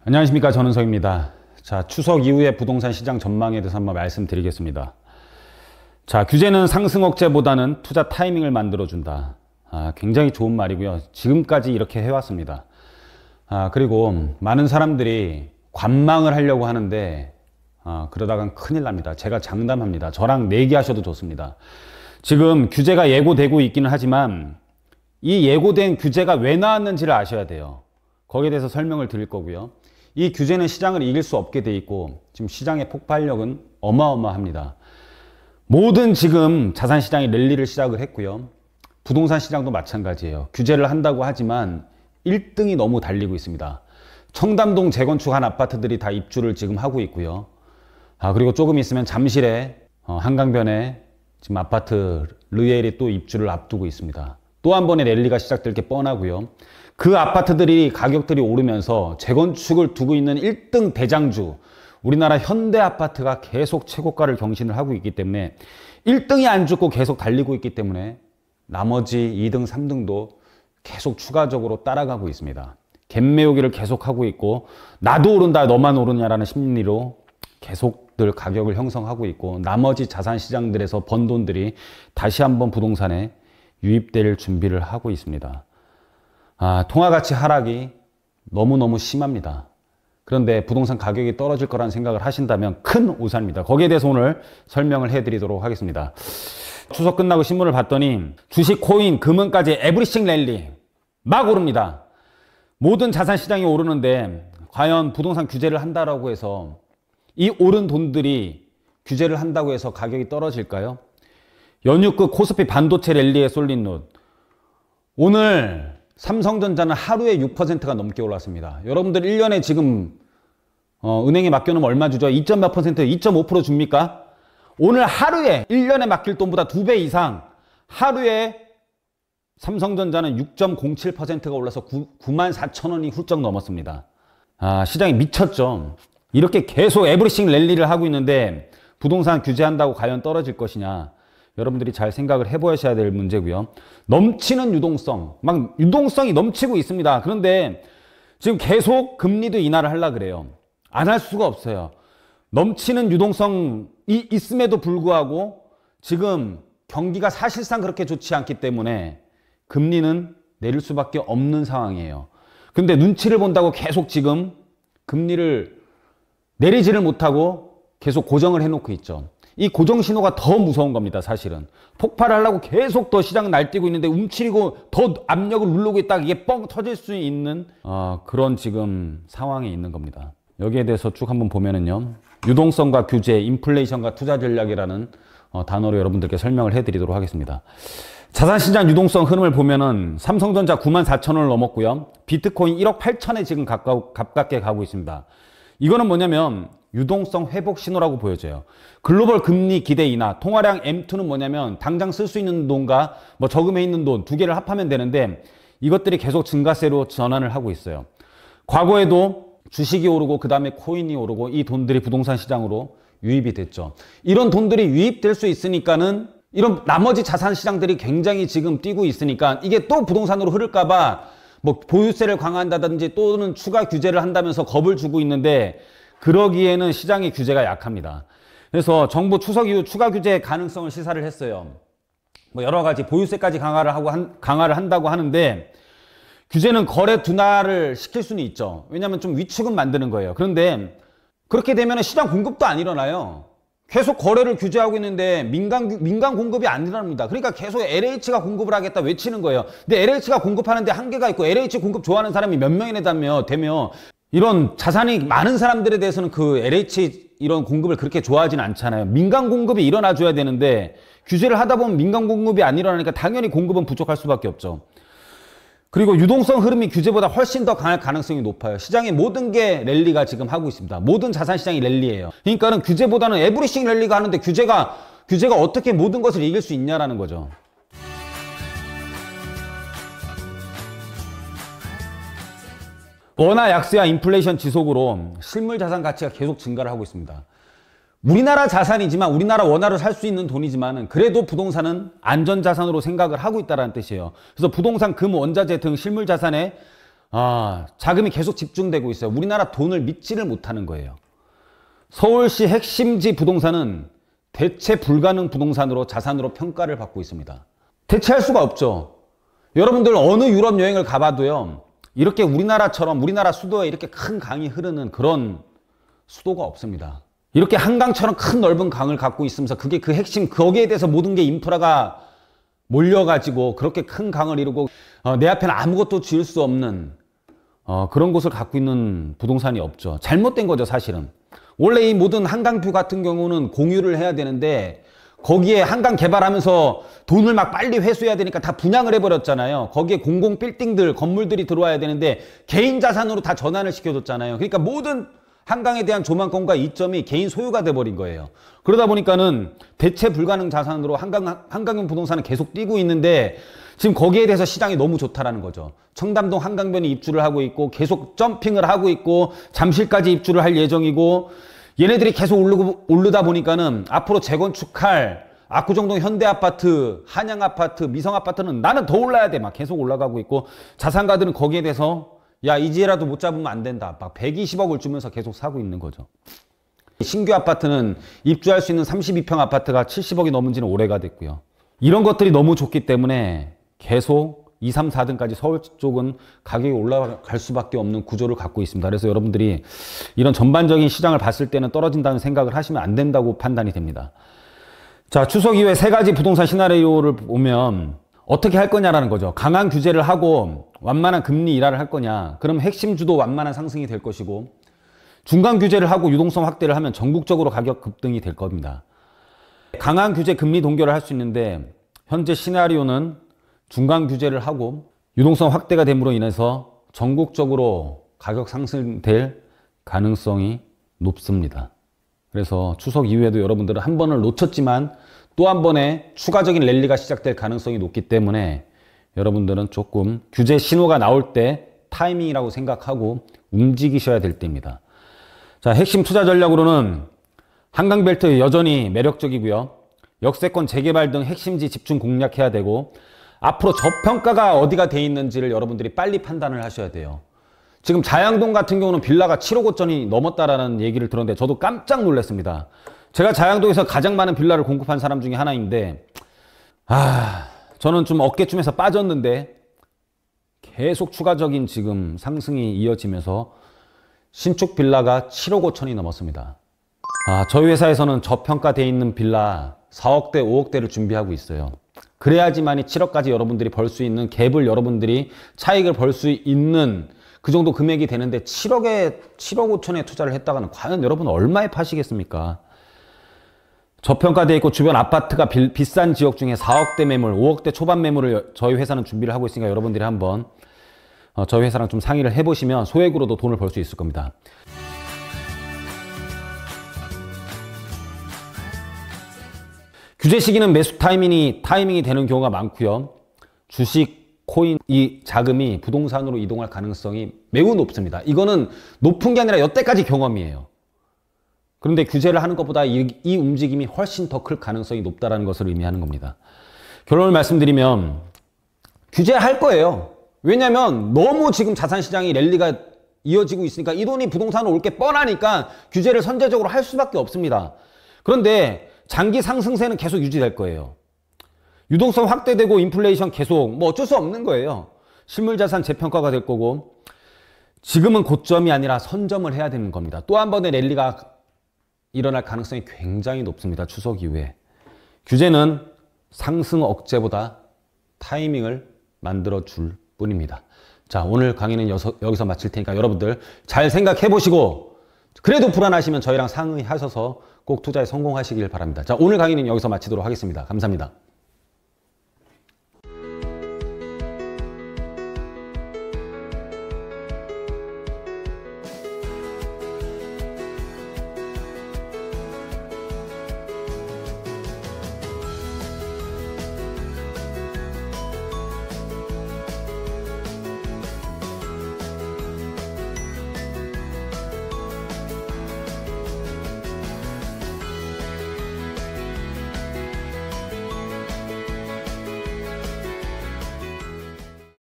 안녕하십니까, 전은석입니다. 자, 추석 이후에 부동산 시장 전망에 대해서 한번 말씀드리겠습니다. 자, 규제는 상승 억제보다는 투자 타이밍을 만들어준다. 굉장히 좋은 말이고요. 지금까지 이렇게 해왔습니다. 그리고 많은 사람들이 관망을 하려고 하는데 그러다간 큰일 납니다. 제가 장담합니다. 저랑 내기하셔도 좋습니다. 지금 규제가 예고되고 있기는 하지만 이 예고된 규제가 왜 나왔는지를 아셔야 돼요. 거기에 대해서 설명을 드릴 거고요. 이 규제는 시장을 이길 수 없게 돼 있고 지금 시장의 폭발력은 어마어마합니다. 모든 지금 자산시장이 랠리를 시작을 했고요. 부동산 시장도 마찬가지예요. 규제를 한다고 하지만 1등이 너무 달리고 있습니다. 청담동 재건축한 아파트들이 다 입주를 지금 하고 있고요. 그리고 조금 있으면 잠실에 한강변에 지금 아파트 르엘이 또 입주를 앞두고 있습니다. 또 한 번의 랠리가 시작될 게 뻔하고요. 그 아파트들이 가격들이 오르면서 재건축을 두고 있는 1등 대장주 우리나라 현대아파트가 계속 최고가를 경신을 하고 있기 때문에 1등이 안 죽고 계속 달리고 있기 때문에 나머지 2등, 3등도 계속 추가적으로 따라가고 있습니다. 갭매우기를 계속하고 있고 나도 오른다 너만 오르냐라는 심리로 계속들 가격을 형성하고 있고 나머지 자산시장들에서 번 돈들이 다시 한번 부동산에 유입될 준비를 하고 있습니다. 통화가치 하락이 너무너무 심합니다. 그런데 부동산 가격이 떨어질 거라는 생각을 하신다면 큰 오산입니다. 거기에 대해서 오늘 설명을 해드리도록 하겠습니다. 추석 끝나고 신문을 봤더니 주식, 코인, 금은까지 에브리싱 랠리 막 오릅니다. 모든 자산시장이 오르는데 과연 부동산 규제를 한다라고 해서 이 오른 돈들이 규제를 한다고 해서 가격이 떨어질까요? 연휴 끝 코스피 반도체 랠리에 쏠린 눈. 오늘 삼성전자는 하루에 6%가 넘게 올랐습니다. 여러분들 1년에 지금 은행에 맡겨놓으면 얼마 주죠? 2점 몇 %, 2.5% 줍니까? 오늘 하루에 1년에 맡길 돈보다 2배 이상 하루에 삼성전자는 6.07%가 올라서 94,000원이 훌쩍 넘었습니다. 시장이 미쳤죠. 이렇게 계속 에브리싱 랠리를 하고 있는데 부동산 규제한다고 과연 떨어질 것이냐? 여러분들이 잘 생각을 해보셔야 될 문제고요. 넘치는 유동성, 막 유동성이 넘치고 있습니다. 그런데 지금 계속 금리도 인하를 하려고 그래요. 안 할 수가 없어요. 넘치는 유동성이 있음에도 불구하고 지금 경기가 사실상 그렇게 좋지 않기 때문에 금리는 내릴 수밖에 없는 상황이에요. 근데 눈치를 본다고 계속 지금 금리를 내리지를 못하고 계속 고정을 해놓고 있죠. 이 고정 신호가 더 무서운 겁니다. 사실은 폭발을 하려고 계속 더 시장은 날뛰고 있는데 움츠리고 더 압력을 누르고 있다가 이게 뻥 터질 수 있는 그런 지금 상황에 있는 겁니다. 여기에 대해서 쭉 한번 보면은요, 유동성과 규제, 인플레이션과 투자 전략이라는 단어로 여러분들께 설명을 해드리도록 하겠습니다. 자산시장 유동성 흐름을 보면은 삼성전자 94,000원을 넘었고요. 비트코인 1억 8천에 지금 가깝게 가고 있습니다. 이거는 뭐냐면 유동성 회복 신호라고 보여져요. 글로벌 금리 기대 인하, 통화량 M2는 뭐냐면 당장 쓸 수 있는 돈과 뭐 저금해 있는 돈 두 개를 합하면 되는데 이것들이 계속 증가세로 전환을 하고 있어요. 과거에도 주식이 오르고 그 다음에 코인이 오르고 이 돈들이 부동산 시장으로 유입이 됐죠. 이런 돈들이 유입될 수 있으니까는 이런 나머지 자산 시장들이 굉장히 지금 뛰고 있으니까 이게 또 부동산으로 흐를까봐 뭐 보유세를 강화한다든지 또는 추가 규제를 한다면서 겁을 주고 있는데 그러기에는 시장의 규제가 약합니다. 그래서 정부 추석 이후 추가 규제 가능성을 시사를 했어요. 뭐 여러 가지 보유세까지 강화를 한다고 하는데 규제는 거래 둔화를 시킬 수는 있죠. 왜냐하면 좀 위축은 만드는 거예요. 그런데 그렇게 되면 시장 공급도 안 일어나요. 계속 거래를 규제하고 있는데 민간 공급이 안 일어납니다. 그러니까 계속 LH가 공급을 하겠다 외치는 거예요. 근데 LH가 공급하는데 한계가 있고 LH 공급 좋아하는 사람이 몇 명이나 되며 이런 자산이 많은 사람들에 대해서는 그 LH 이런 공급을 그렇게 좋아하진 않잖아요. 민간 공급이 일어나줘야 되는데 규제를 하다 보면 민간 공급이 안 일어나니까 당연히 공급은 부족할 수밖에 없죠. 그리고 유동성 흐름이 규제보다 훨씬 더 강할 가능성이 높아요. 시장의 모든 게 랠리가 지금 하고 있습니다. 모든 자산시장이 랠리예요. 그러니까는 규제보다는 에브리싱 랠리가 하는데 규제가 어떻게 모든 것을 이길 수 있냐라는 거죠. 원화 약세와 인플레이션 지속으로 실물 자산 가치가 계속 증가를 하고 있습니다. 우리나라 자산이지만 우리나라 원화로 살 수 있는 돈이지만 그래도 부동산은 안전자산으로 생각을 하고 있다는 뜻이에요. 그래서 부동산, 금, 원자재 등 실물 자산에 자금이 계속 집중되고 있어요. 우리나라 돈을 믿지를 못하는 거예요. 서울시 핵심지 부동산은 대체 불가능 부동산으로 자산으로 평가를 받고 있습니다. 대체할 수가 없죠. 여러분들 어느 유럽 여행을 가봐도요. 이렇게 우리나라처럼 우리나라 수도에 이렇게 큰 강이 흐르는 그런 수도가 없습니다. 이렇게 한강처럼 큰 넓은 강을 갖고 있으면서 그게 그 핵심, 거기에 대해서 모든 게 인프라가 몰려가지고 그렇게 큰 강을 이루고 내 앞에는 아무것도 지을 수 없는 그런 곳을 갖고 있는 부동산이 없죠. 잘못된 거죠, 사실은. 원래 이 모든 한강뷰 같은 경우는 공유를 해야 되는데 거기에 한강 개발하면서 돈을 막 빨리 회수해야 되니까 다 분양을 해버렸잖아요. 거기에 공공 빌딩들, 건물들이 들어와야 되는데 개인 자산으로 다 전환을 시켜줬잖아요. 그러니까 모든 한강에 대한 조망권과 이점이 개인 소유가 돼버린 거예요. 그러다 보니까는 대체 불가능 자산으로 한강형 부동산은 계속 뛰고 있는데 지금 거기에 대해서 시장이 너무 좋다라는 거죠. 청담동 한강변에 입주를 하고 있고 계속 점핑을 하고 있고 잠실까지 입주를 할 예정이고 얘네들이 계속 오르다 보니까는 앞으로 재건축할 압구정동 현대아파트, 한양아파트, 미성아파트는 나는 더 올라야 돼. 막 계속 올라가고 있고 자산가들은 거기에 대해서 야, 이제라도 못 잡으면 안 된다. 막 120억을 주면서 계속 사고 있는 거죠. 신규 아파트는 입주할 수 있는 32평 아파트가 70억이 넘은 지는 오래가 됐고요. 이런 것들이 너무 좋기 때문에 계속 2, 3, 4등까지 서울 쪽은 가격이 올라갈 수밖에 없는 구조를 갖고 있습니다. 그래서 여러분들이 이런 전반적인 시장을 봤을 때는 떨어진다는 생각을 하시면 안 된다고 판단이 됩니다. 자, 추석 이후에 세 가지 부동산 시나리오를 보면 어떻게 할 거냐라는 거죠. 강한 규제를 하고 완만한 금리 인하를 할 거냐. 그럼 핵심 주도 완만한 상승이 될 것이고 중간 규제를 하고 유동성 확대를 하면 전국적으로 가격 급등이 될 겁니다. 강한 규제 금리 동결을 할 수 있는데 현재 시나리오는 중간 규제를 하고 유동성 확대가 됨으로 인해서 전국적으로 가격 상승될 가능성이 높습니다. 그래서 추석 이후에도 여러분들은 한 번을 놓쳤지만 또 한 번의 추가적인 랠리가 시작될 가능성이 높기 때문에 여러분들은 조금 규제 신호가 나올 때 타이밍이라고 생각하고 움직이셔야 될 때입니다. 자, 핵심 투자 전략으로는 한강벨트 여전히 매력적이고요. 역세권 재개발 등 핵심지 집중 공략해야 되고 앞으로 저평가가 어디가 돼 있는지를 여러분들이 빨리 판단을 하셔야 돼요. 지금 자양동 같은 경우는 빌라가 7억 5천이 넘었다라는 얘기를 들었는데 저도 깜짝 놀랐습니다. 제가 자양동에서 가장 많은 빌라를 공급한 사람 중에 하나인데 저는 좀 어깨춤에서 빠졌는데 계속 추가적인 지금 상승이 이어지면서 신축 빌라가 7억 5천이 넘었습니다. 저희 회사에서는 저평가되어 있는 빌라 4억대, 5억대를 준비하고 있어요. 그래야지만이 7억까지 여러분들이 벌 수 있는 갭을 여러분들이 차익을 벌 수 있는 그 정도 금액이 되는데 7억 5천에 투자를 했다가는 과연 여러분 얼마에 파시겠습니까? 저평가되어 있고 주변 아파트가 비싼 지역 중에 4억대 매물, 5억대 초반 매물을 저희 회사는 준비를 하고 있으니까 여러분들이 한번 저희 회사랑 좀 상의를 해보시면 소액으로도 돈을 벌 수 있을 겁니다. 규제 시기는 매수 타이밍이 되는 경우가 많고요. 주식, 코인, 이 자금이 부동산으로 이동할 가능성이 매우 높습니다. 이거는 높은 게 아니라 여태까지 경험이에요. 그런데 규제를 하는 것보다 이 움직임이 훨씬 더 클 가능성이 높다는 것을 의미하는 겁니다. 결론을 말씀드리면 규제할 거예요. 왜냐하면 너무 지금 자산시장이 랠리가 이어지고 있으니까 이 돈이 부동산으로 올 게 뻔하니까 규제를 선제적으로 할 수밖에 없습니다. 그런데 장기 상승세는 계속 유지될 거예요. 유동성 확대되고 인플레이션 계속 뭐 어쩔 수 없는 거예요. 실물자산 재평가가 될 거고 지금은 고점이 아니라 선점을 해야 되는 겁니다. 또 한 번의 랠리가 일어날 가능성이 굉장히 높습니다. 추석 이후에. 규제는 상승 억제보다 타이밍을 만들어줄 뿐입니다. 자, 오늘 강의는 여기서 마칠 테니까 여러분들 잘 생각해 보시고 그래도 불안하시면 저희랑 상의하셔서 꼭 투자에 성공하시길 바랍니다. 자, 오늘 강의는 여기서 마치도록 하겠습니다. 감사합니다.